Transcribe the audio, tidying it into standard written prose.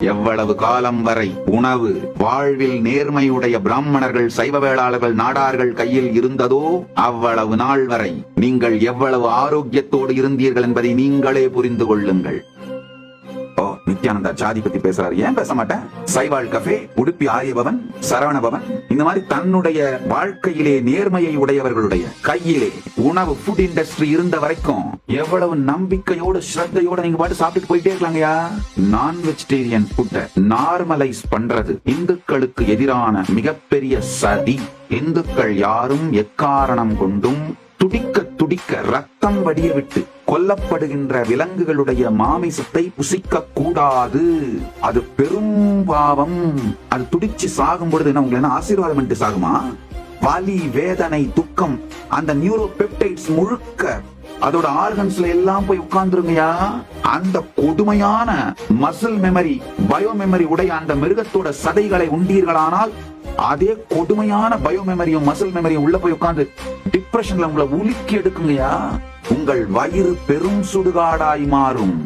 எவ்வளவு காலம் வரை உணவு வாழ்வில் நேர்மையுடைய பிராமணர்கள், சைவ வேளாளர்கள், நாடார்கள் கையில் இருந்ததோ அவ்வளவு நாள் வரை நீங்கள் எவ்வளவு ஆரோக்கியத்தோடு இருந்தீர்கள் என்பதை நீங்களே புரிந்து கொள்ளுங்கள். நித்யானந்தா ஜாதி பத்தி பேசுறாரு, ஏன் பேச மாட்டேன்? சைவாள் கஃபே, உடுப்பி ஆரியபவன், சரவண பவன், இந்த மாதிரி தன்னுடைய வாழ்க்கையிலே நேர்மையை உடையவர்களுடைய கையிலே உணவு ஃபுட் இண்டஸ்ட்ரி இருந்த வரைக்கும் எவ்வளவு நம்பிக்கையோடு ஸ்ரத்தையோட நீங்க பாட்டு சாப்பிட்டு போயிட்டே இருக்கலாங்கயா. நான் வெஜிடேரியன் ஃபுட்டை நார்மலைஸ் பண்றது இந்துக்களுக்கு எதிரான மிகப்பெரிய சதி. இந்துக்கள் யாரும் எக்காரணம் கொண்டும் துடிக்க துடிக்க ரத்தம் வடிய விட்டு கொல்லப்படுகின்ற விலங்குகளுடைய மாமிசத்தை புசிக்க கூடாது. அது பெரும் பாவம். அது துடிச்சு சாகும் பொழுது என்ன உங்களை ஆசீர்வாதம் பண்ணிட்டு சாகுமா? வலி, வேதனை, துக்கம், அந்த நியூரோபெப்டைட்ஸ் முழுக்க அதோட ஆர்கன்ஸ்ல எல்லாம் போய் உட்கார்ந்துருங்கயா. அந்த கொடுமையான மசில் மெமரி, பயோ மெமரி உடைய அந்த மிருகத்தோட சதைகளை உண்டீர்களானால் அதே கொடுமையான பயோ மெமரியும் மசில் மெமரியும் உள்ள போய் உட்கார்ந்து டிப்ரெஷன்ல உங்களை உலுக்கி எடுக்குங்கயா. உங்கள் வயிறு பெரும் சுடுகாடாய் மாறும்.